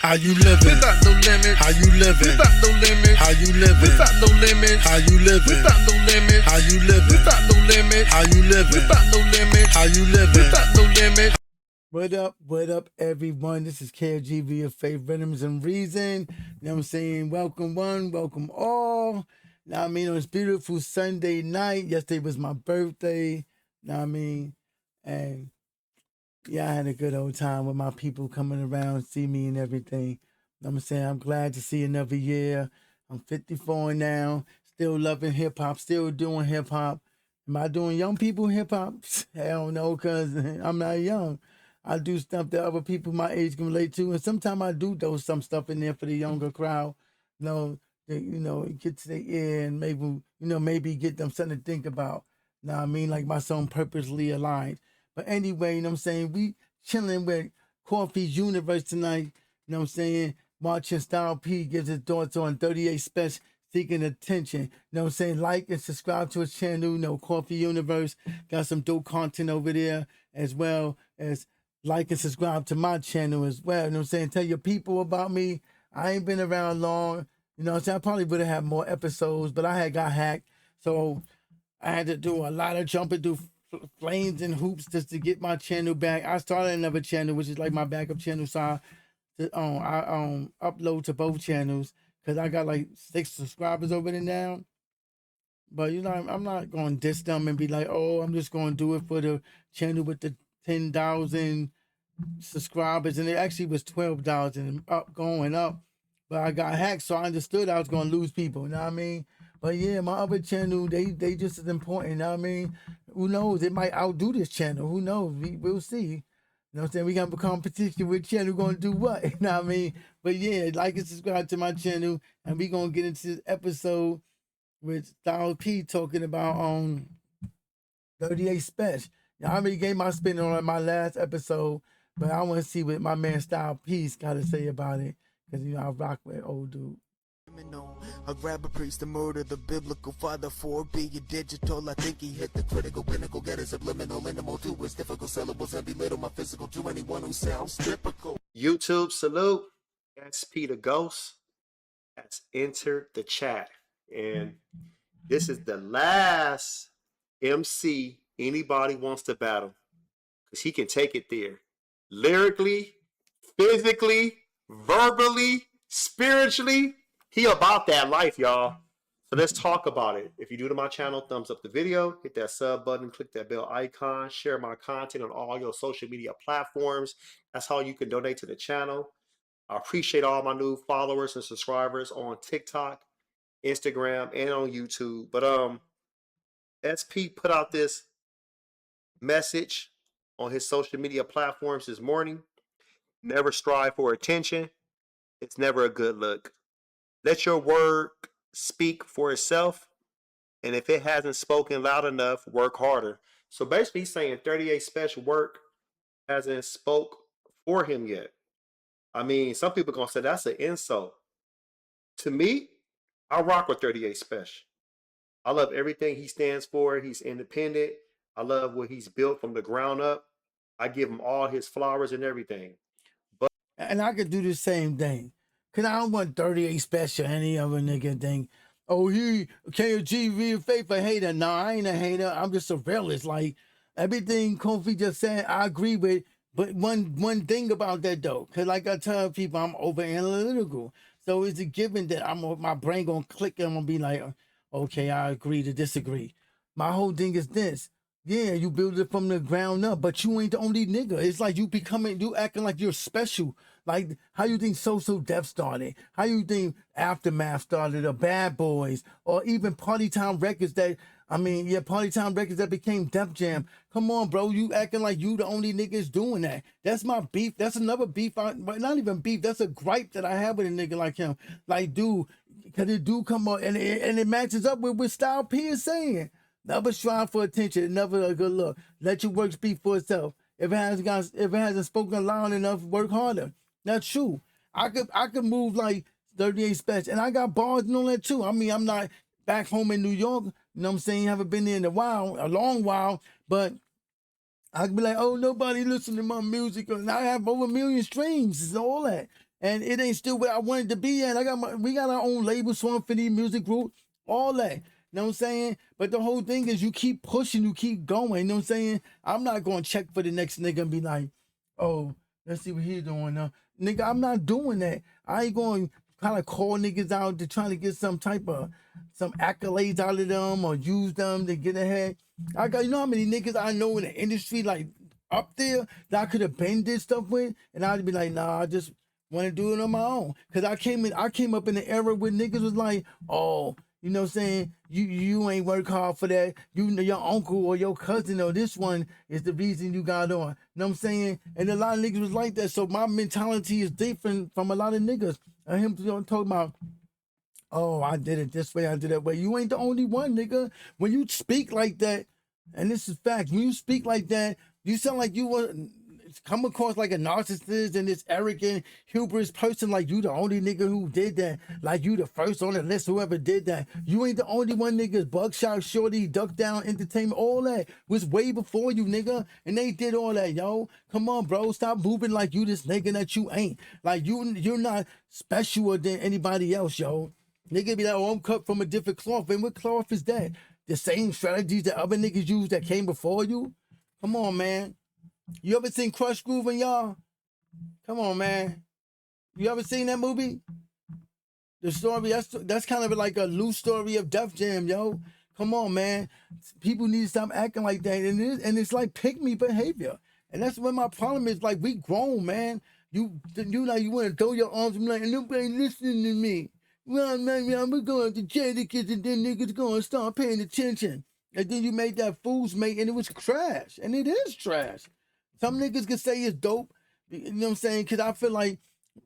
How you living? Without no limits. How you living? Without no limits. How you living? Without no limits. How you living? Without no limits. How you living? Without no limits. How you living? Without no limits. How you living? Without no limits. What up, everyone? This is KGV of Faith, Rhythms, and Reason. You know what I'm saying? Welcome one, welcome all. Now, I mean, on this beautiful Sunday night, yesterday was my birthday. Now, I mean, and yeah, I had a good old time with my people coming around, see me and everything. Know what I'm saying? I'm glad to see another year. I'm 54 now, still loving hip-hop, still doing hip-hop. Am I doing young people hip-hop? Hell no, because I'm not young. I do stuff that other people my age can relate to, and sometimes I do throw some stuff in there for the younger crowd. Get to their ear and maybe get them something to think about. Now I mean, like my song "Purposely Aligned." But anyway, you know what I'm saying, we chilling with Coffee's Universe tonight. You know what I'm saying, watching Style P gives his thoughts on 38 Special seeking attention. You know what I'm saying, like and subscribe to his channel. Coffee Universe got some dope content over there, as well as like and subscribe to my channel as well. You know what I'm saying? Tell your people about me. I ain't been around long. You know what I'm saying? I probably would have had more episodes, but I had got hacked. So I had to do a lot of jumping through flames and hoops just to get my channel back. I started another channel, which is like my backup channel. So I upload to both channels because I got like 6 subscribers over there now. But, I'm not going to diss them and be like, oh, I'm just going to do it for the channel with the 10,000 subscribers, and it actually was 12,000 going up, but I got hacked, so I understood I was gonna lose people. You know what I mean? But yeah, my other channel, they just as important. You know what I mean? Who knows? It might outdo this channel. Who knows? We'll see. You know what I'm saying? We got a competition with channel gonna do what? You know what I mean? But yeah, like and subscribe to my channel, and we gonna get into this episode with Style P talking about 38 Special. I already gave my spin on my last episode, but I want to see what my man Style Peace got to say about it, because I rock with old dude. I grab a priest to murder the biblical father for being digital. I think he hit the critical pinnacle, get a subliminal animal to his difficult syllables and belittle my physical to anyone who sounds typical. YouTube salute. SP the Ghost has entered the chat, and this is the last MC anybody wants to battle, because he can take it there. Lyrically, physically, verbally, spiritually, he about that life, y'all. So let's talk about it. If you're new to my channel, thumbs up the video, hit that sub button, click that bell icon, share my content on all your social media platforms. That's how you can donate to the channel. I appreciate all my new followers and subscribers on TikTok, Instagram, and on YouTube. But SP put out this message on his social media platforms this morning. Never strive for attention. It's never a good look. Let your work speak for itself. And if it hasn't spoken loud enough, work harder. So basically he's saying 38 Special work hasn't spoke for him yet. I mean, some people are going to say that's an insult. To me, I rock with 38 Special. I love everything he stands for. He's independent. I love what he's built from the ground up. I give him all his flowers and everything. And I could do the same thing. Because I don't want 38 Special, any other nigga thing. Oh, he KGV Faith a hater. No, I ain't a hater. I'm just a realist. Like, everything Kofi just said, I agree with. But one thing about that, though, because like I tell people, I'm over analytical. So it's a given that my brain going to click and I'm going to be like, okay, I agree to disagree. My whole thing is this. Yeah, you build it from the ground up, but you ain't the only nigga. It's like you acting like you're special. Like, how you think So Def started? How you think Aftermath started, or Bad Boys, or even Party Time Records Party Time Records that became Def Jam. Come on, bro, you acting like you the only niggas doing that. That's my beef. That's another beef, but not even beef. That's a gripe that I have with a nigga like him. Like, dude, because it do come up, and it matches up with what Style P is saying. Never strive for attention, never a good look. Let your work speak for itself. If it hasn't spoken loud enough, work harder. That's true. I could move like 38 Special, and I got bars and all that too. I mean, I'm not back home in New York. You know what I'm saying? Haven't been there in a long while, but I could be like, oh, nobody listen to my music, and I have over 1 million streams. It's all that. And it ain't still where I wanted to be at. We got our own label, Swamp Fitty Music Group, all that. You know what I'm saying? But the whole thing is you keep pushing, you keep going. You know what I'm saying? I'm not going to check for the next nigga and be like, oh, let's see what he's doing now. Nigga, I'm not doing that. I ain't going to kind of call niggas out to try to get some accolades out of them or use them to get ahead. You know how many niggas I know in the industry, like up there, that I could have been did stuff with, and I'd be like, nah, I just want to do it on my own. Cause I came up in the era where niggas was like, oh, you know what I'm saying? You ain't work hard for that. Your uncle or your cousin or this one is the reason you got on. You know what I'm saying? And a lot of niggas was like that. So my mentality is different from a lot of niggas. And him talking about, oh, I did it this way, I did that way. You ain't the only one, nigga. When you speak like that, and this is fact, when you speak like that, you sound like you were come across like a narcissist and this arrogant, hubris person, like you the only nigga who did that, like you the first on the list, whoever did that. You ain't the only one, niggas. Buckshot, Shorty, Duck Down, Entertainment, all that was way before you, nigga. And they did all that, yo. Come on, bro. Stop moving like you this nigga that you ain't. Like you're not special than anybody else, yo. Nigga be like, oh, I'm cut from a different cloth. And what cloth is that? The same strategies that other niggas used that came before you? Come on, man. You ever seen Crush Groove and y'all? Come on, man. You ever seen that movie? The story, that's kind of like a loose story of Def Jam, yo. Come on, man. People need to stop acting like that. And it's like pick-me behavior. And that's what my problem is. Like, we grown, man. You like, you want to throw your arms and be like, nobody listening to me. Well, man, I'm going to Jadakiss and then niggas going to start paying attention. And then you made that fool's mate and it was trash. And it is trash. Some niggas can say it's dope, you know what I'm saying? Because I feel like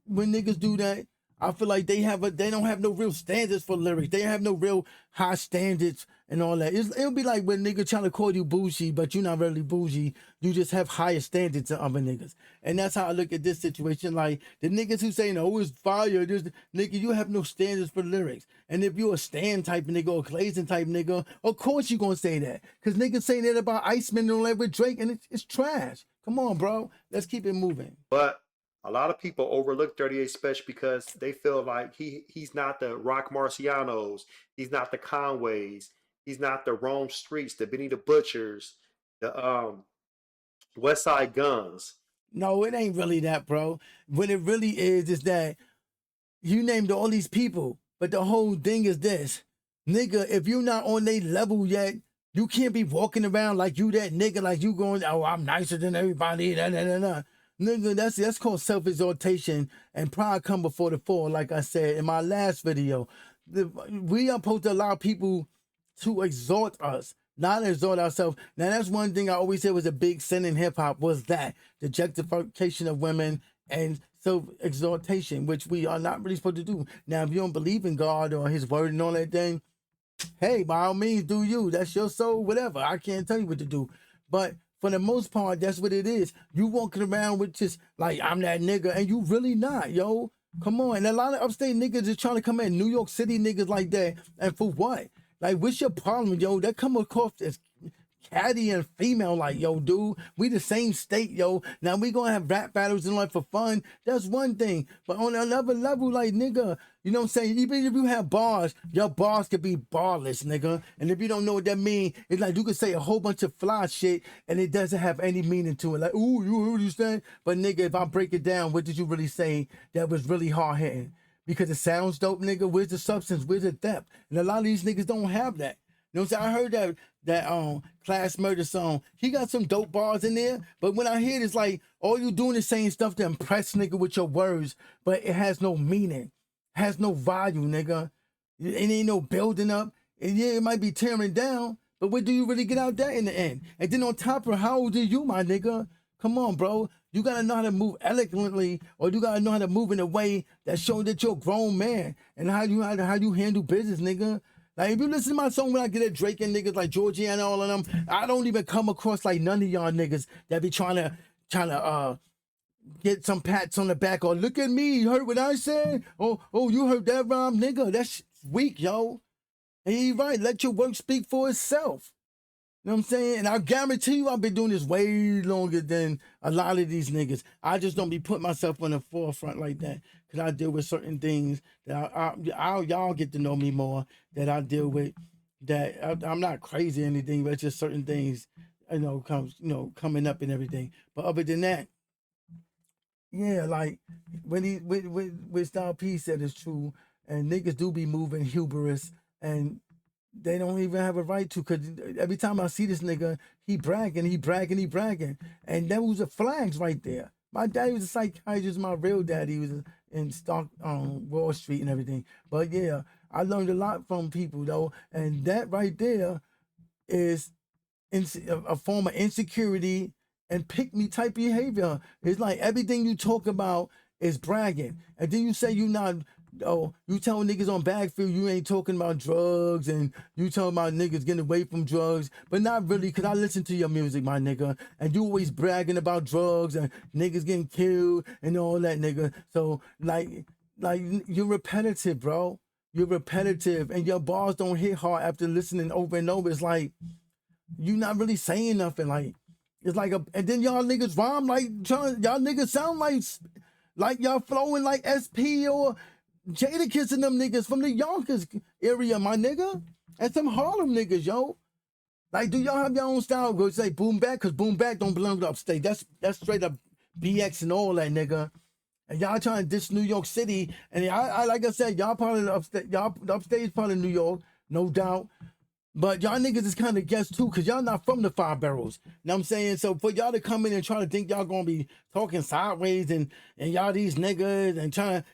when niggas do that, I feel like they don't have no real standards for lyrics. They have no real high standards and all that. It'll be like when niggas trying to call you bougie, but you're not really bougie. You just have higher standards than other niggas. And that's how I look at this situation. Like the niggas who say, no, it's fire. Nigga, you have no standards for lyrics. And if you're a Stan type nigga or Clayton type nigga, of course you gonna say that. Because niggas saying that about Iceman and all that with Drake, and it's trash. Come on, bro. Let's keep it moving. But a lot of people overlook 38 Special because they feel like he's not the Rock Marcianos, he's not the Conways, he's not the Rome Streets, the Benny the Butchers, the West Side Guns. No, it ain't really that, bro. What it really is that you named all these people, but the whole thing is this. Nigga, if you're not on their level yet, you can't be walking around like you that nigga, like you going, oh, I'm nicer than everybody, Nigga, that's called self-exaltation, and pride come before the fall, like I said in my last video. We are supposed to allow people to exalt us, not exalt ourselves. Now, that's one thing I always said was a big sin in hip-hop, was that the objectification of women and self-exaltation, which we are not really supposed to do. Now, if you don't believe in God or his word and all that thing, hey, by all means, do you. That's your soul, whatever. I can't tell you what to do. But for the most part, that's what it is. You walking around with just like, I'm that nigga, and you really not, yo. Come on. And a lot of upstate niggas is trying to come in, New York City niggas like that. And for what? Like, what's your problem, yo? That come across as catty and female, like, yo, dude, we the same state, yo. Now we gonna have rap battles and like for fun. That's one thing. But on another level, like, nigga, you know what I'm saying? Even if you have bars, your bars could be barless, nigga. And if you don't know what that means, it's like you could say a whole bunch of fly shit and it doesn't have any meaning to it. Like, ooh, you understand? But nigga, if I break it down, what did you really say that was really hard hitting? Because it sounds dope, nigga. Where's the substance? Where's the depth? And a lot of these niggas don't have that. You know what I'm saying? I heard that Class Murder song. He got some dope bars in there, but when I hear it, it's like all you doing is saying stuff to impress nigga with your words, but it has no meaning, has no value, nigga. It ain't no building up. And yeah, it might be tearing down, but what do you really get out that in the end? And then on top of how old are you, my nigga? Come on, bro. You gotta know how to move eloquently, or you gotta know how to move in a way that shows that you're a grown man and how you handle business, nigga. Like, if you listen to my song when I get at Drake and niggas like Georgiana, all of them, I don't even come across like none of y'all niggas that be trying to get some pats on the back or look at me, you heard what I said? Oh, you heard that rhyme, nigga? That's weak, yo. And you right, let your work speak for itself. You know what I'm saying? And I guarantee you I've been doing this way longer than a lot of these niggas. I just don't be putting myself on the forefront like that because I deal with certain things that y'all get to know me more, that I deal with, that I'm not crazy or anything, but it's just certain things, coming up and everything. But other than that, yeah, like when he with Style P said it's true, and niggas do be moving hubris, and they don't even have a right to, cause every time I see this nigga, he bragging, and that was the flags right there. My daddy was a psychiatrist. My real daddy was in stock on Wall Street and everything. But yeah, I learned a lot from people though, and that right there is a form of insecurity and pick me type behavior. It's like everything you talk about is bragging, and then you say you not. Oh, you tell niggas on backfield you ain't talking about drugs, and you talking about niggas getting away from drugs, but not really, cause I listen to your music, my nigga, and you always bragging about drugs and niggas getting killed and all that, nigga. So like you're repetitive, bro. You're repetitive, and your bars don't hit hard after listening over and over. It's like you not really saying nothing. Like it's like and then y'all niggas rhyme like y'all niggas sound like y'all flowing like SP or Jadakiss and them niggas from the Yonkers area, my nigga, and some Harlem niggas, yo. Like, do y'all have your own style? Go say boom back, cause boom back don't belong to upstate. That's straight up BX and all that, nigga. And y'all trying to diss New York City, and I like I said, y'all part of the upstate. Y'all the upstate is part of New York, no doubt. But y'all niggas is kind of guessed too, because y'all not from the Five Boroughs. You know what I'm saying? So for y'all to come in and try to think y'all gonna be talking sideways and y'all these niggas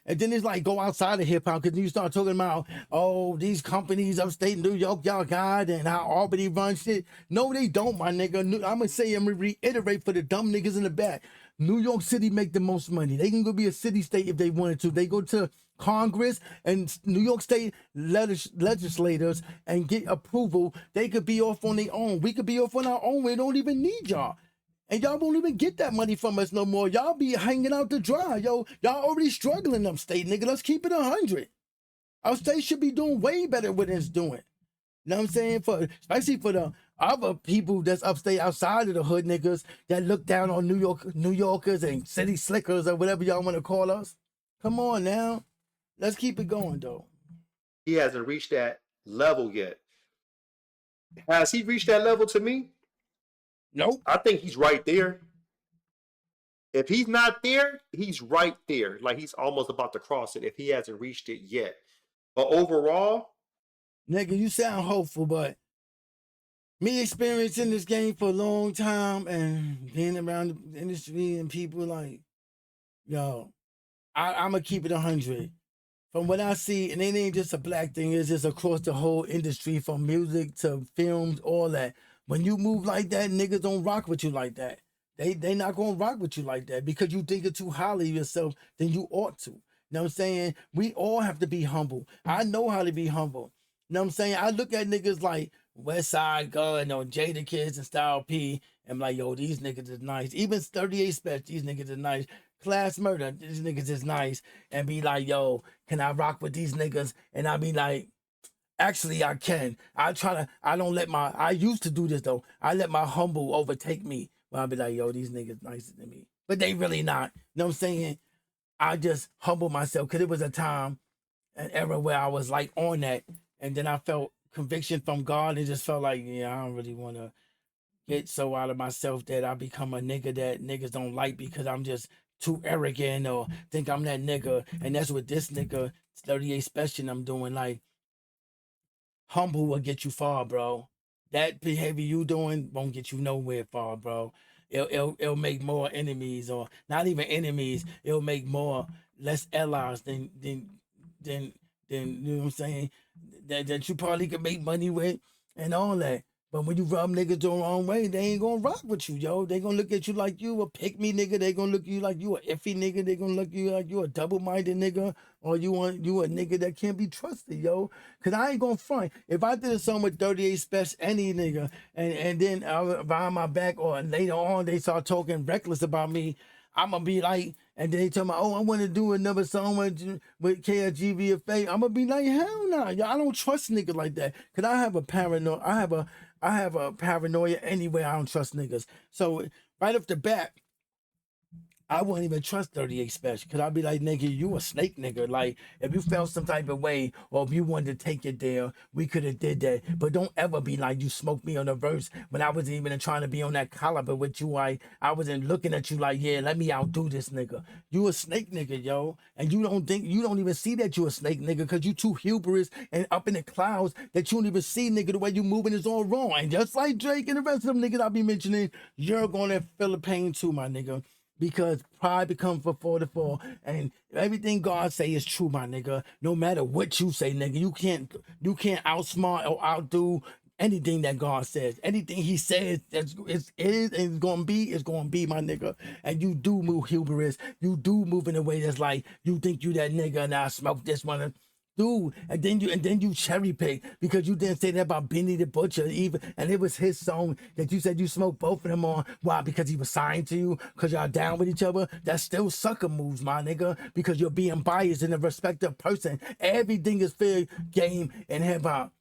and then it's like go outside of hip hop, because you start talking about, oh, these companies upstate New York y'all got and how Albany runs shit. No, they don't, my nigga. I'm gonna reiterate for the dumb niggas in the back. New York City make the most money. They can go be a city state if they wanted to. They go to Congress and New York State legislators and get approval. They could be off on their own. We could be off on our own. We don't even need y'all. And y'all won't even get that money from us no more. Y'all be hanging out to dry, yo. Y'all already struggling upstate, nigga. Let's keep it 100. Upstate should be doing way better what it's doing. You know what I'm saying? Especially for the other people that's upstate outside of the hood niggas that look down on New Yorkers and city slickers or whatever y'all want to call us. Come on now. Let's keep it going though. He hasn't reached that level yet. Has he reached that level to me? Nope. I think he's right there. If he's not there, he's right there. Like he's almost about to cross it if he hasn't reached it yet. But overall, nigga, you sound hopeful, but me experiencing this game for a long time and being around the industry and people like, yo, I'm going to keep it 100. From what I see, and it ain't just a black thing, it's just across the whole industry, from music to films, all that. When you move like that, niggas don't rock with you like that. They not going to rock with you like that because you think it too highly of yourself than you ought to. You know what I'm saying? We all have to be humble. I know how to be humble. You know what I'm saying? I look at niggas like West Side Gun or Jadakiss and Style P, and I'm like, yo, these niggas is nice. Even 38 Special, these niggas is nice. Class Murder, these niggas is nice. And be like, yo, can I rock with these niggas? And I be like, actually, I can. I used to do this though. I let my humble overtake me. Well, I'll be like, yo, these niggas nicer than me. But they really not. You know what I'm saying? I just humble myself because it was a time, an era where I was like on that. And then I felt conviction from God and just felt like, yeah, I don't really want to get so out of myself that I become a nigga that niggas don't like because I'm just too arrogant or think I'm that nigga. And that's what this nigga 38 Special I'm doing. Like, humble will get you far, bro. That behavior you doing won't get you nowhere far, bro. It'll make more enemies, or not even enemies. It'll make less allies than you know what I'm saying, that you probably could make money with and all that. But when you rub niggas the wrong way, they ain't gonna rock with you, yo. They gonna look at you like you a pick me nigga. They gonna look at you like you a iffy nigga. They gonna look at you like you a double-minded nigga, or you a nigga that can't be trusted, yo. Cause I ain't gonna front. If I did a song with 38 Special, any nigga, and then behind my back or later on they start talking reckless about me, I'm gonna be like, and then they tell me, oh, I want to do another song with KLGVFA. I'm gonna be like, hell no, nah. I don't trust niggas like that. Cause I have a paranoid, I have a I have a paranoia anyway. I don't trust niggas. So right off the bat, I wouldn't even trust 38 Special because I'd be like, nigga, you a snake nigga. Like, if you felt some type of way or if you wanted to take it there, we could have did that. But don't ever be like, you smoked me on the verse when I wasn't even trying to be on that caliber with you. I wasn't looking at you like, yeah, let me outdo this nigga. You a snake nigga, yo. And you don't even see that you a snake nigga because you too hubris and up in the clouds that you don't even see, nigga, the way you moving is all wrong. And just like Drake and the rest of them niggas I'll be mentioning, you're going to feel the pain too, my nigga. Because pride becomes before the fall, and everything God say is true, my nigga. No matter what you say, nigga, you can't outsmart or outdo anything that God says. Anything He says is gonna be, my nigga. And you do move hubris. You do move in a way that's like you think you that nigga, and I smoke this one. Dude, and then you cherry pick because you didn't say that about Benny the Butcher even, and it was his song that you said you smoked both of them on. Why? Because he was signed to you, because y'all down with each other. That's still sucker moves, my nigga, because you're being biased in a respective person. Everything is fair game in hip hop.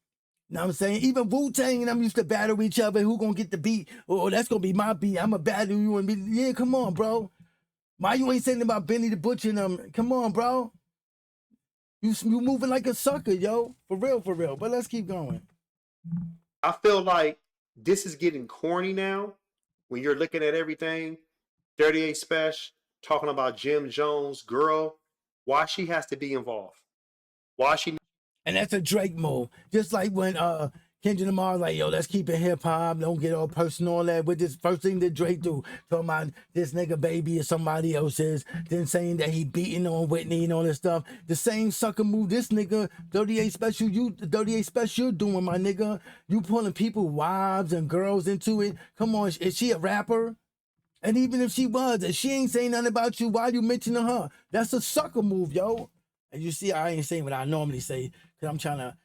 Know what I'm saying? Even Wu-Tang and them used to battle each other. Who gonna get the beat? Oh, that's gonna be my beat. I'm a battle you and me. Yeah, come on, bro. Why you ain't saying about Benny the Butcher and them? Come on, bro. You moving like a sucker, yo. For real. But let's keep going. I feel like this is getting corny now when you're looking at everything. 38 Special talking about Jim Jones' girl. Why she has to be involved? Why she? And that's a Drake move. Just like when Kendrick Lamar like, yo, let's keep it hip hop. Don't get all personal, all that. With this first thing that Drake do, talking about this nigga baby or somebody else's, then saying that he beating on Whitney and all this stuff. The same sucker move this nigga 38 Special doing, my nigga. You pulling people, wives and girls into it. Come on, is she a rapper? And even if she was, and she ain't saying nothing about you, why you mentioning her? That's a sucker move, yo. And you see, I ain't saying what I normally say because I'm trying to,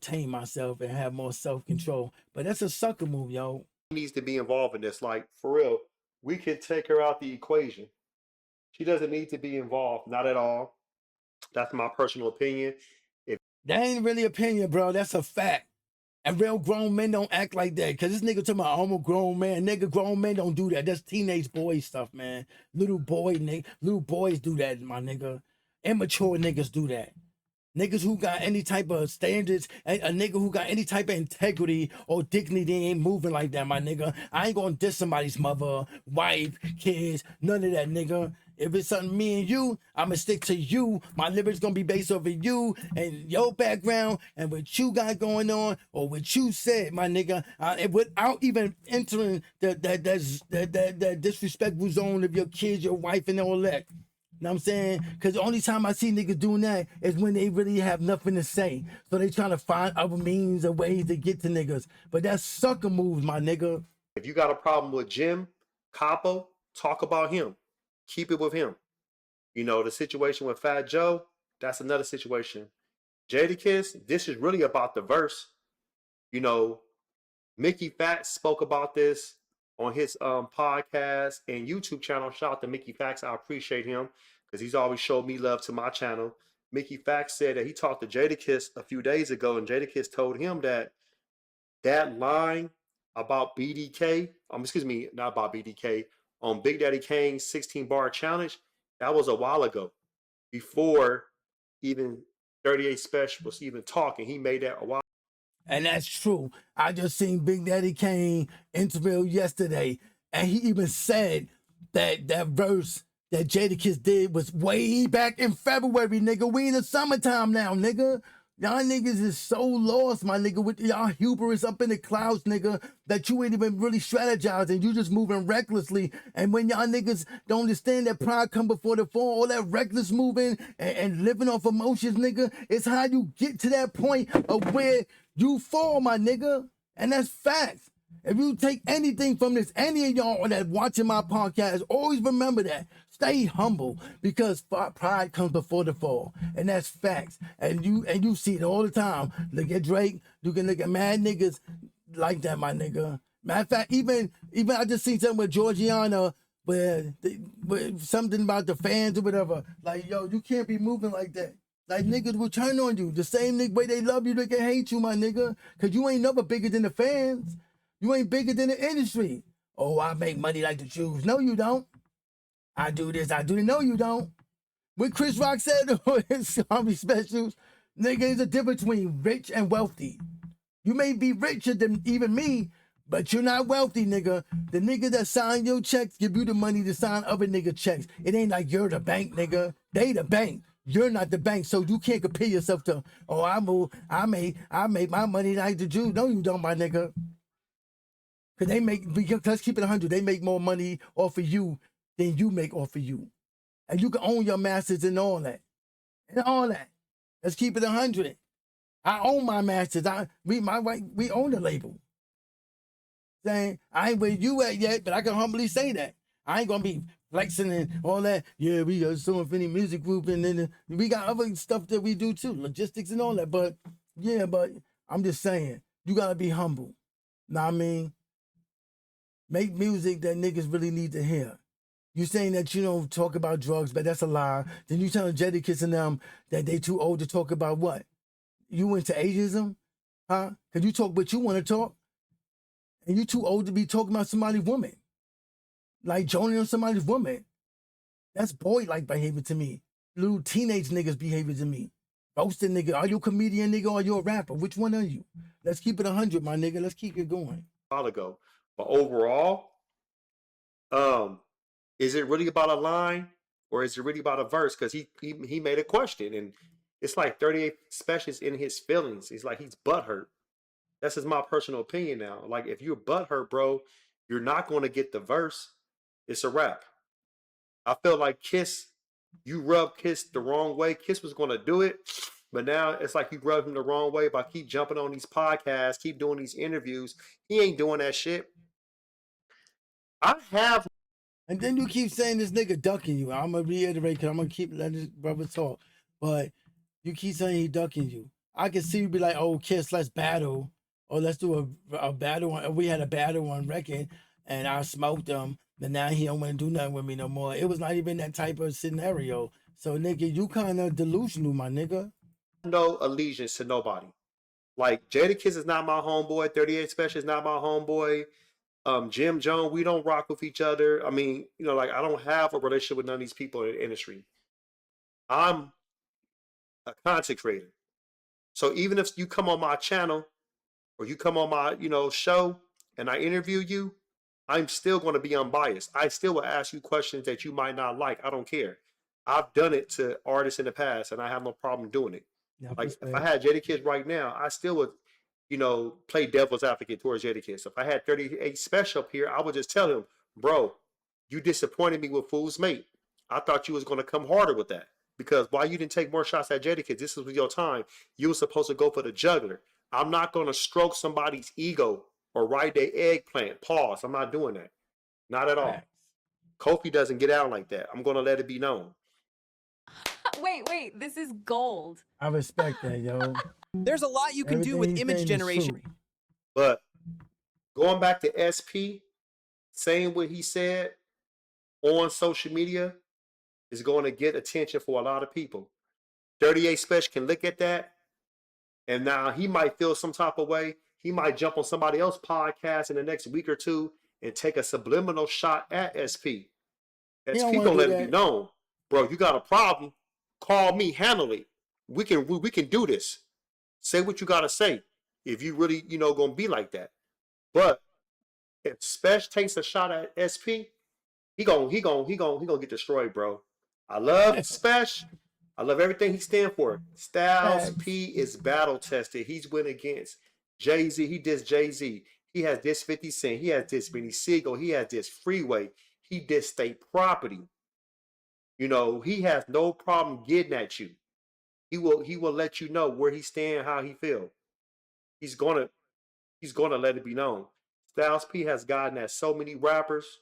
tame myself and have more self-control. But that's a sucker move, yo. Needs to be involved in this. Like, for real, we can take her out the equation. She doesn't need to be involved. Not at all. That's my personal opinion. That ain't really opinion, bro. That's a fact. And real grown men don't act like that. Cause this nigga talking about I'm a grown man. Nigga, grown men don't do that. That's teenage boy stuff, man. Little boys do that, my nigga. Immature niggas do that. Niggas who got any type of standards, a nigga who got any type of integrity or dignity ain't moving like that, my nigga. I ain't gonna diss somebody's mother, wife, kids, none of that, nigga. If it's something me and you, I'ma stick to you. My lyrics gonna be based over you and your background and what you got going on or what you said, my nigga. Without even entering that disrespectful zone of your kids, your wife, and all that. Know what I'm saying? Because the only time I see niggas doing that is when they really have nothing to say. So they trying to find other means or ways to get to niggas. But that's sucker moves, my nigga. If you got a problem with Jim Capo, talk about him. Keep it with him. The situation with Fat Joe, that's another situation. Jadakiss, this is really about the verse. Mickey Fax spoke about this on his podcast and YouTube channel. Shout out to Mickey Fax. I appreciate him because he's always showed me love to my channel. Mickey Fax said that he talked to Jadakiss a few days ago, and Jadakiss told him that line about BDK, not about BDK, on Big Daddy Kane's 16-bar challenge, that was a while ago, before even 38 Special was even talking. He made that a while. And that's true. I just seen Big Daddy Kane interview yesterday, and he even said that verse that Jadakiss did was way back in February, nigga. We in the summertime now, nigga. Y'all niggas is so lost, my nigga, with y'all hubris up in the clouds, nigga, that you ain't even really strategizing. You just moving recklessly. And when y'all niggas don't understand that pride come before the fall, all that reckless moving and living off emotions, nigga, it's how you get to that point of where you fall, my nigga. And that's facts. If you take anything from this, any of y'all that watching my podcast, always remember that. Stay humble because pride comes before the fall. And that's facts. And you see it all the time. Look at Drake. You can look at mad niggas like that, my nigga. Matter of fact, even I just seen something with Georgiana where something about the fans or whatever. Like, yo, you can't be moving like that. Like, niggas will turn on you. The same way they love you, they can hate you, my nigga. Because you ain't never bigger than the fans. You ain't bigger than the industry. Oh, I make money like the Jews. No, you don't. I do this, I do it. No, you don't. What Chris Rock said on his comedy specials, nigga, there's a difference between rich and wealthy. You may be richer than even me, but you're not wealthy, nigga. The nigga that sign your checks give you the money to sign other nigga checks. It ain't like you're the bank, nigga. They the bank. You're not the bank, so you can't compare yourself to, oh, I make my money like the Jews. No, you don't, my nigga. Cause let's keep it 100. They make more money off of you than you make off of you. And you can own your masters and all that. And all that. Let's keep it 100. I own my masters. We own the label. Saying I ain't where you at yet, but I can humbly say that. I ain't gonna be flexing and all that. Yeah, we got so many music group and then we got other stuff that we do too, logistics and all that. But yeah, but I'm just saying, you gotta be humble. Know what I mean? Make music that niggas really need to hear. You saying that you don't talk about drugs, but that's a lie. Then you telling Jadakiss and them that they too old to talk about what? You into ageism? Huh? Cause you talk what you want to talk. And you too old to be talking about somebody's woman. Like joining on somebody's woman. That's boy-like behavior to me. Little teenage niggas behavior to me. Roasting nigga. Are you a comedian nigga or are you a rapper? Which one are you? Let's keep it 100, my nigga. Let's keep it going. A while ago. But overall, is it really about a line or is it really about a verse? Because he made a question and it's like 38 Specials in his feelings. He's like he's butthurt. That's just my personal opinion now. Like if you're butthurt, bro, you're not going to get the verse. It's a wrap. I feel like Kiss, you rubbed Kiss the wrong way. Kiss was going to do it, but now it's like you rubbed him the wrong way by keep jumping on these podcasts, keep doing these interviews. He ain't doing that shit. I have. And then you keep saying this nigga ducking you. I'm going to reiterate because I'm going to keep letting this brother talk. But you keep saying he ducking you. I can see you be like, oh, Kiss, let's battle. Or let's do a battle. We had a battle on record and I smoked him. But now he don't want to do nothing with me no more. It was not even that type of scenario. So, nigga, you kind of delusional, my nigga. No allegiance to nobody. Like, Jadakiss is not my homeboy. 38 Special is not my homeboy. Jim Jones, we don't rock with each other. I mean, you know, like, I don't have a relationship with none of these people in the industry. I'm a content creator. So even if you come on my channel or you come on my, show and I interview you, I'm still going to be unbiased. I still will ask you questions that you might not like. I don't care. I've done it to artists in the past and I have no problem doing it. Yeah, like if I had Jadakiss right now, I still would, play devil's advocate towards Jadakiss. If I had 38 Special up here, I would just tell him, bro, you disappointed me with Fool's Mate. I thought you was going to come harder with that. Because why you didn't take more shots at Jadakiss? This was your time. You were supposed to go for the juggler. I'm not going to stroke somebody's ego or ride their eggplant. Pause. I'm not doing that. Not at all. Kofi doesn't get out like that. I'm going to let it be known. Wait. This is gold. I respect that, yo. There's a lot you can do with image generation. But going back to SP, saying what he said on social media is going to get attention for a lot of people. 38 Special can look at that, and now he might feel some type of way. He might jump on somebody else's podcast in the next week or two and take a subliminal shot at SP. SP gonna let it be known, bro. You got a problem? Call me, handle it. We can do this. Say what you gotta say if you really gonna be like that. But if Special takes a shot at SP, he gonna get destroyed, bro. I love Special. I love everything he stands for. Styles P is battle tested. He's went against Jay-Z. He dissed Jay-Z. He has this 50 Cent. He has this Benny Siegel. He has this Freeway. He dissed State Property. He has no problem getting at you. He will let you know where he stand, how he feel. He's gonna let it be known. Styles P has gotten at so many rappers,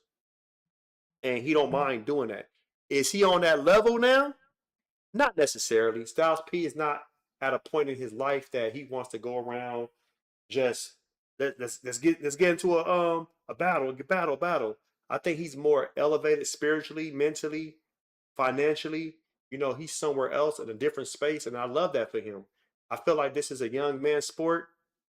and he don't mind doing that. Is he on that level now? Not necessarily. Styles P is not at a point in his life that he wants to go around just let's get into a battle. I think he's more elevated spiritually, mentally, financially. He's somewhere else in a different space, and I love that for him. I feel like this is a young man's sport,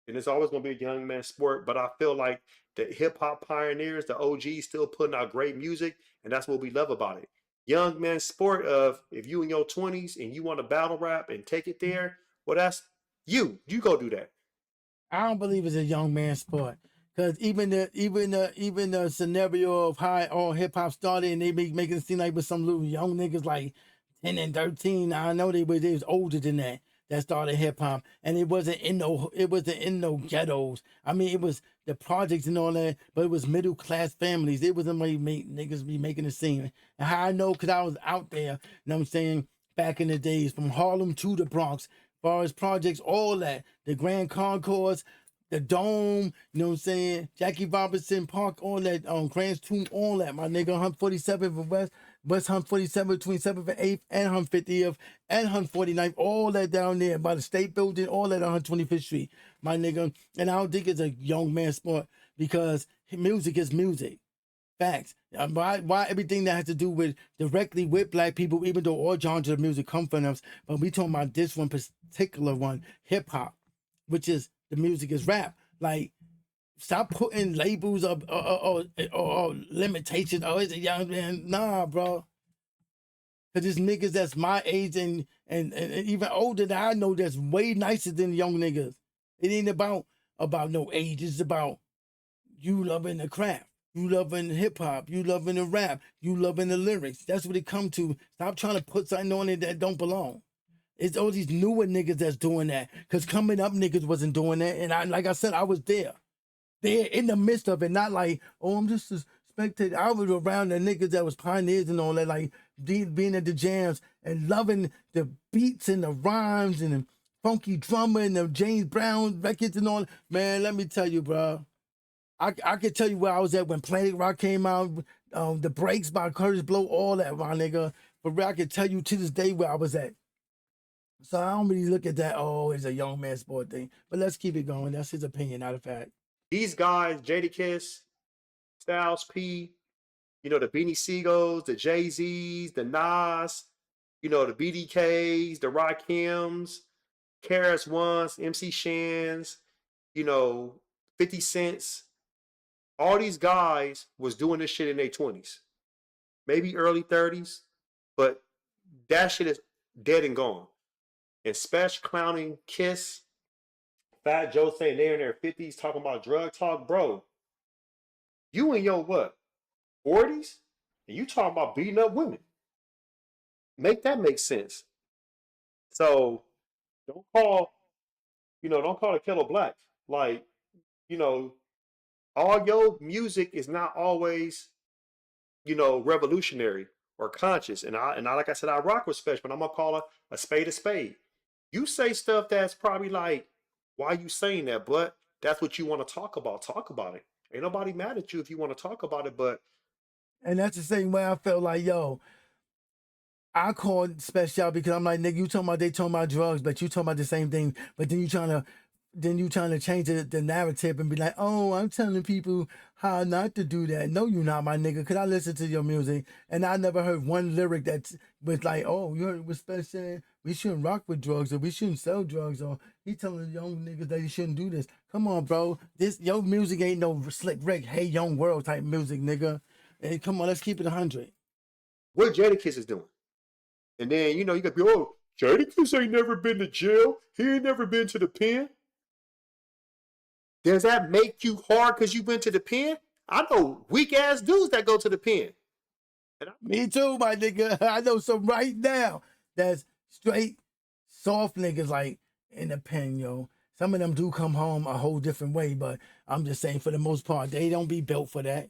and it's always gonna be a young man sport. But I feel like the hip hop pioneers, the OGs, still putting out great music, and that's what we love about it. Young man sport of if you in your 20s and you want to battle rap and take it there, well, that's you. You go do that. I don't believe it's a young man sport. Cause even the scenario of how all hip hop started and they be making it seem like with some little young niggas like 10 and 13. I know they was older than that started hip hop. And it wasn't in no ghettos. I mean it was the projects and all that, but it was middle class families. It wasn't like niggas be making a scene. And how I know, cause I was out there, you know what I'm saying, back in the days, from Harlem to the Bronx, far as projects, all that, the Grand Concourse, the Dome, you know what I'm saying? Jackie Robinson Park, all that, Grant's Tomb, all that, my nigga. Hunt 47th and West Hunt 47 between 7th and 8th, and Hunt 50th, and Hunt 49th, all that down there by the State Building, all that on 125th Street, my nigga. And I don't think it's a young man sport because music is music. Facts. Why everything that has to do with directly with black people, even though all genres of music come from us, but we talking about this one particular one, hip hop, which is the music is rap. Like, stop putting labels or limitations. Oh, it's a young man. Nah, bro. Cause there's niggas that's my age and even older that I know that's way nicer than young niggas. It ain't about no age. It's about you loving the craft. You loving hip hop, you loving the rap, you loving the lyrics. That's what it come to. Stop trying to put something on it that don't belong. It's all these newer niggas that's doing that. Cause coming up niggas wasn't doing that. And like I said, I was there. There in the midst of it, not like, oh, I'm just a spectator. I was around the niggas that was pioneers and all that, like being at the jams and loving the beats and the rhymes and the funky drummer and the James Brown records and all. Man, let me tell you, bro. I could tell you where I was at when Planet Rock came out, The Breaks by Curtis Blow, all that, my nigga. For real, I can tell you to this day where I was at. So I don't really look at that, oh, it's a young man sport thing. But let's keep it going. That's his opinion, not a fact. These guys, Jadakiss, Styles P, you know, the Beanie Siegels, the Jay-Z's, the Nas, you know, the BDKs, the Rakims, Karis Ones, MC Shans, you know, 50 Cents. All these guys was doing this shit in their 20s, maybe early 30s, but that shit is dead and gone. And Special clowning Kiss, Fat Joe saying they're in their 50s talking about drug talk, bro. You in your what? 40s? And you talking about beating up women. Make that make sense. So don't call the killer black. Like, you know, all your music is not always, you know, revolutionary or conscious. And I like I said, I rock with Special, but I'm gonna call a spade a spade. You say stuff that's probably like, why you saying that? But that's what you want to talk about. Talk about it. Ain't nobody mad at you if you want to talk about it, but And that's the same way I felt like, yo, I called Special because I'm like, nigga, you talking about they talking about drugs, but you talking about the same thing. But then you trying to change the narrative and be like, oh, I'm telling people how not to do that. No, you not, my nigga, because I listen to your music and I never heard one lyric that was like, oh, you heard what Special saying? We shouldn't rock with drugs or we shouldn't sell drugs or he telling young niggas that you shouldn't do this. Come on, bro. Your music ain't no Slick Rick, Hey Young World type music, nigga. Hey, come on, let's keep it 100. what Jadakiss is doing. And then, you know, you could be, oh, Jadakiss ain't never been to jail. He ain't never been to the pen. Does that make you hard because you went to the pen? I know weak ass dudes that go to the pen. Me too, my nigga. I know some right now that's straight soft niggas like in the pen, yo. Some of them do come home a whole different way, but I'm just saying for the most part, they don't be built for that.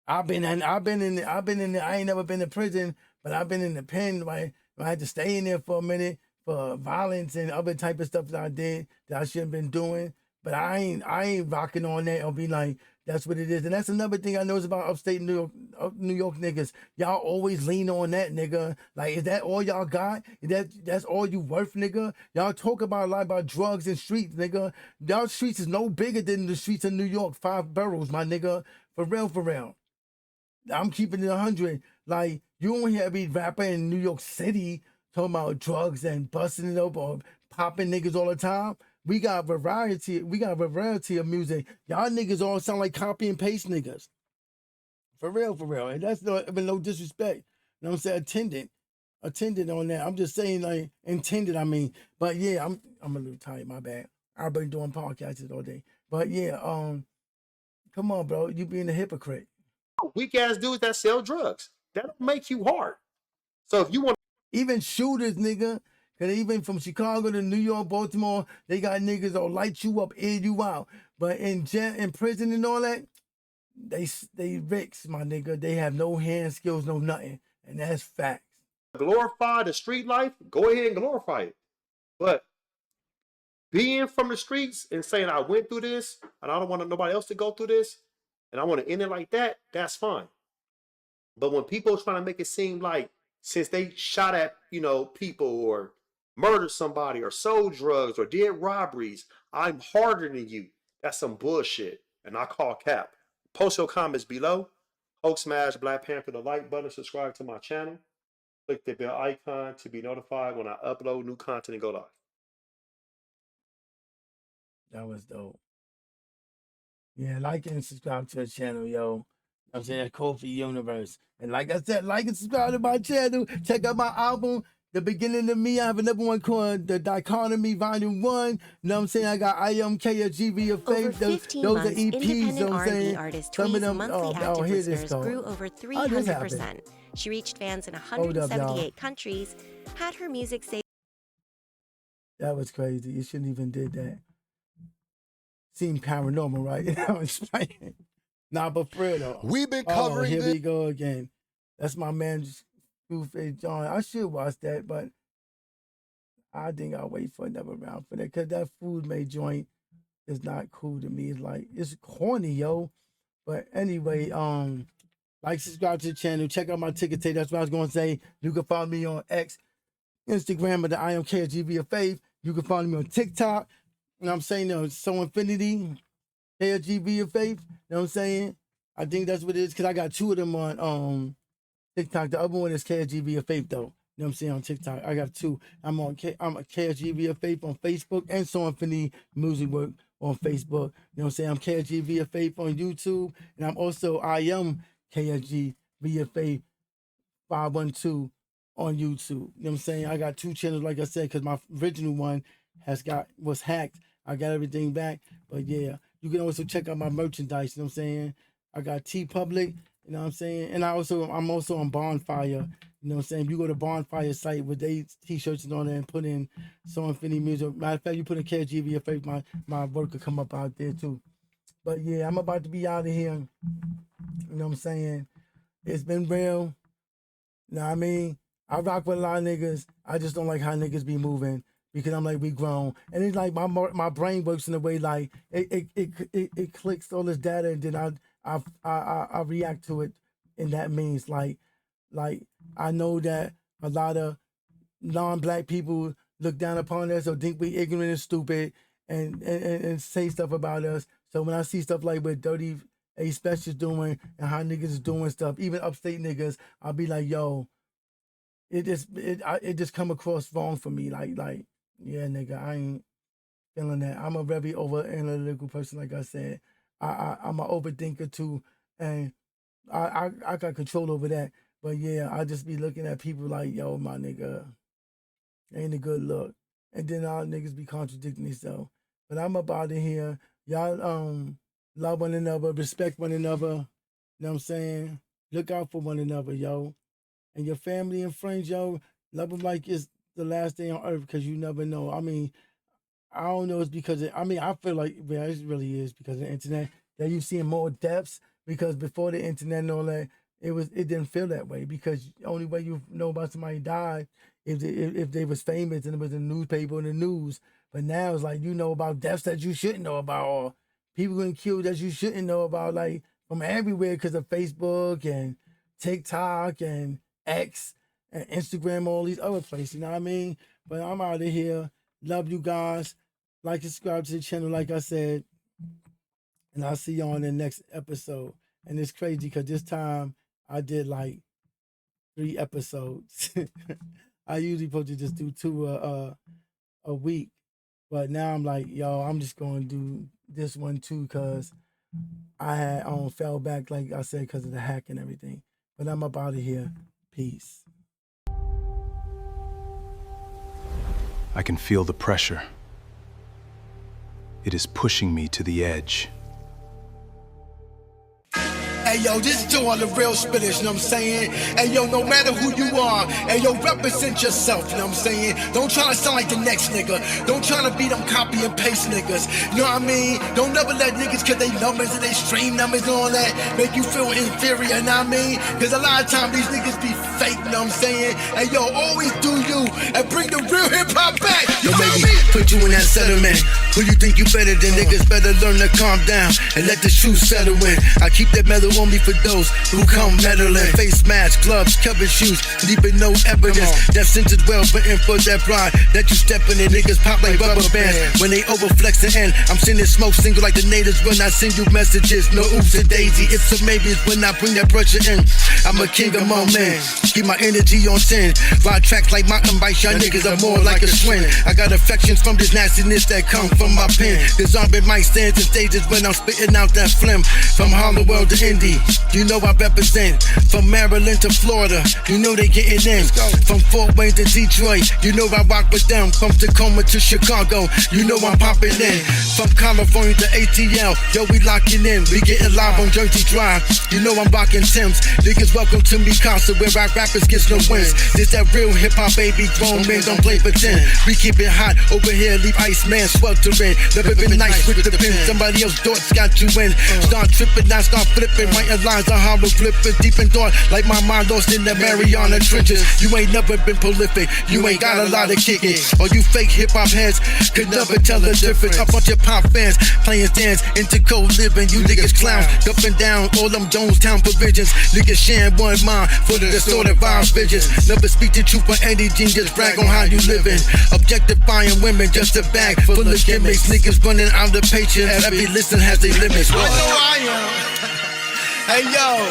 I ain't never been to prison, but I've been in the pen, right? I had to stay in there for a minute for violence and other type of stuff that I did that I shouldn't been doing. But I ain't rocking on that or be like, that's what it is. And that's another thing I know is about upstate New York niggas. Y'all always lean on that, nigga. Like, is that all y'all got? That's all you worth, nigga? Y'all talk about a lot about drugs and streets, nigga. Y'all streets is no bigger than the streets of New York, 5 boroughs, my nigga. For real, for real. I'm keeping it 100. Like, you don't hear every rapper in New York City talking about drugs and busting it up or popping niggas all the time. We got variety. We got a variety of music. Y'all niggas all sound like copy and paste niggas. For real, for real. And that's no disrespect. You know what I'm saying? Attended on that. I'm just saying like intended, I mean. But yeah, I'm a little tired, my bad. I've been doing podcasts all day. But yeah, come on, bro. You being a hypocrite. Weak ass dudes that sell drugs. That don't make you hard. So if you want Even shooters, nigga. Cause even from Chicago to New York, Baltimore, they got niggas that'll light you up, air you out. But in prison and all that, they ricks, my nigga. They have no hand skills, no nothing. And that's facts. glorify the street life, go ahead and glorify it. But being from the streets and saying I went through this and I don't want nobody else to go through this and I want to end it like that, that's fine. But when people are trying to make it seem like since they shot at, people or murdered somebody or sold drugs or did robberies, I'm harder than you. That's some bullshit. And I call cap. Post your comments below. Hulk smash Black Panther the like button. Subscribe to my channel. Click the bell icon to be notified when I upload new content and go live. That was dope. Yeah, like and subscribe to the channel, yo. I'm saying Kofi Universe. And like I said, like and subscribe to my channel. Check out my album, The Beginning of Me. I have another one called The Dichotomy Volume 1. You know what I'm saying? I got I Am KGV of Over Faith. 15 Those months, are EPs, you independent know what I'm R&B saying? artist Some of Twee's them, monthly active here this listeners go. grew over How this happen? 300%. She reached fans in Hold up, y'all. 178 countries, had her music saved. That was crazy. You shouldn't even did that. Seemed paranormal, right? I was playing. Nah, but for real though. We've been covering here this. we go again. That's my man, Screwface John. I should watch that, but I think I'll wait for another round for that because that food made joint is not cool to me. It's like it's corny, yo. But anyway, like, subscribe to the channel. Check out my ticket tape. That's what I was gonna say. You can follow me on X, Instagram at the I Am KGV of Faith. You can follow me on TikTok. You know what I'm saying? So Infinity, KGV of Faith. You know what I'm saying? I think that's what it is because I got two of them on TikTok. The other one is KGV of Faith though. You know what I'm saying? On TikTok, I got two. I'm a KGV of Faith on Facebook and So Infinity Music Work on Facebook. You know what I'm saying? I'm KGV of Faith on YouTube, and I'm also I Am KGV of Faith 512 on YouTube. You know what I'm saying? I got two channels, like I said, because my original one was hacked. I got everything back. But yeah, you can also check out my merchandise, you know what I'm saying? I got TeePublic, you know what I'm saying? And I'm also on Bonfire, you know what I'm saying? If you go to Bonfire site with they t-shirts and all that and put in So Infinity Music. Matter of fact, you put in KGV of Faith, my work will come up out there too. But yeah, I'm about to be out of here. You know what I'm saying? It's been real. You know what I mean? I rock with a lot of niggas. I just don't like how niggas be moving because I'm like, we grown. And it's like my brain works in a way like it clicks all this data and then I react to it in that means like I know that a lot of non-black people look down upon us or think we ignorant and stupid and say stuff about us. So when I see stuff like what Dirty A Special's doing and how niggas is doing stuff, even upstate niggas, I'll be like, yo, it just come across wrong for me. Like, yeah, nigga, I ain't feeling that. I'm a very over analytical person, like I said. I'm an overthinker too, and I got control over that. But yeah, I just be looking at people like, yo, my nigga, ain't a good look. And then all niggas be contradicting themselves. But I'm up out of here. Y'all love one another, respect one another. You know what I'm saying? Look out for one another, yo. And your family and friends, yo, love them like it's the last day on earth because you never know. I mean, I don't know. It's because I feel like it really is because of the internet that you seeing more deaths because before the internet and all that, it didn't feel that way because the only way you know about somebody died if they was famous and it was in the newspaper and the news. But now it's like you know about deaths that you shouldn't know about or people getting killed that you shouldn't know about, like from everywhere because of Facebook and TikTok and X and Instagram, all these other places. You know what I mean? But I'm out of here. Love you guys. Like, subscribe to the channel, like I said. And I'll see you on the next episode. And it's crazy because this time I did like 3 episodes. I usually supposed to just do 2 a week. But But now I'm like, yo, I'm just gonna do this one too, because I had fell back, like I said, because of the hack and everything. But I'm up out of here. Peace. I can feel the pressure. It is pushing me to the edge. Hey yo, this is to all the real spitters, you know what I'm saying? Hey yo, no matter who you are, hey yo, represent yourself, you know what I'm saying? Don't try to sound like the next nigga. Don't try to be them copy and paste niggas, you know what I mean? Don't never let niggas, cause they numbers and they stream numbers and all that, make you feel inferior, you know what I mean? Cause a lot of times these niggas be fake, you know what I'm saying? Hey yo, always do you, and bring the real hip hop back, you know what I mean? Put you in that settlement. Who you think you better than? Niggas better learn to calm down and let the shoes settle in. I keep that metal on me for those who come meddling. Face masks, gloves, covered shoes, leaving no evidence. That sentence well written for that pride that you stepping in. Niggas pop like rubber bands when they overflex the end. I'm sending smoke single like the natives when I send you messages. No oops and daisy, it's a maybes when I bring that pressure in. I'm a king among men. Keep my energy on 10. Ride tracks like mountain bikes, y'all niggas are more like a twin. I got affections from this nastiness that come from my pen. Disarming mic stands and stages when I'm spitting out that phlegm. From Harlem World to Indy, you know I represent. From Maryland to Florida, you know they getting in. From Fort Wayne to Detroit, you know I rock with them. From Tacoma to Chicago, you know I'm popping in. From California to ATL, yo, we locking in. We getting live on Jersey Drive, you know I'm rocking Tim's. Niggas welcome to me concert where our rappers gets no wins. This that real hip hop, baby, grown men don't play pretend. We keep it hot over here, leave Iceman sweltering. Never been nice with the pen, somebody else thoughts got you in. Start tripping, now start flipping, writing lines on hollow flipping. Deep in thought, like my mind lost in the Mariana trenches. You ain't never been prolific, you ain't got a lot of kicking. All you fake hip hop heads could never tell the difference. A bunch of pop fans playing stands into co-living. You niggas clowns, up and down all them Jonestown provisions. Niggas sharing one mind for the distorted vibes visions. Never speak the truth for any gene, just brag on how you living. Objectifying women, just a bag full of gimmicks. Niggas running out of patience, every listen has their limits. I know I am. Hey yo,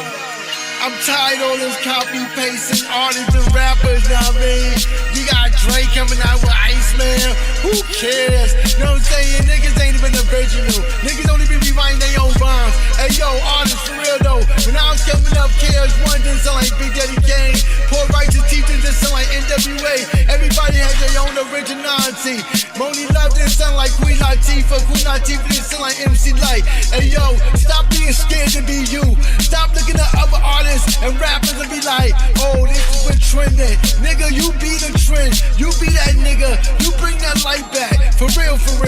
I'm tired of all this copy pasting artists and rappers, know what I mean? You got Drake coming out with Iceman, who cares? You know what I'm saying? Niggas ain't even original. Niggas only be rewriting their own rhymes. Hey yo, artists for real though. When I was coming up, KS1 didn't sound like Big Daddy Kane. Poor Righteous Teachers didn't sound like NWA. Everybody has their own originality. Moni Love didn't sound like Queen Latifah. Queen Latifah didn't sound like MC Light. Hey yo, stop being scared to be you. Stop looking at other artists and rappers and be like, oh, this is what trending. Nigga, you be the trend. You be that nigga. You bring that light back. For real, for real.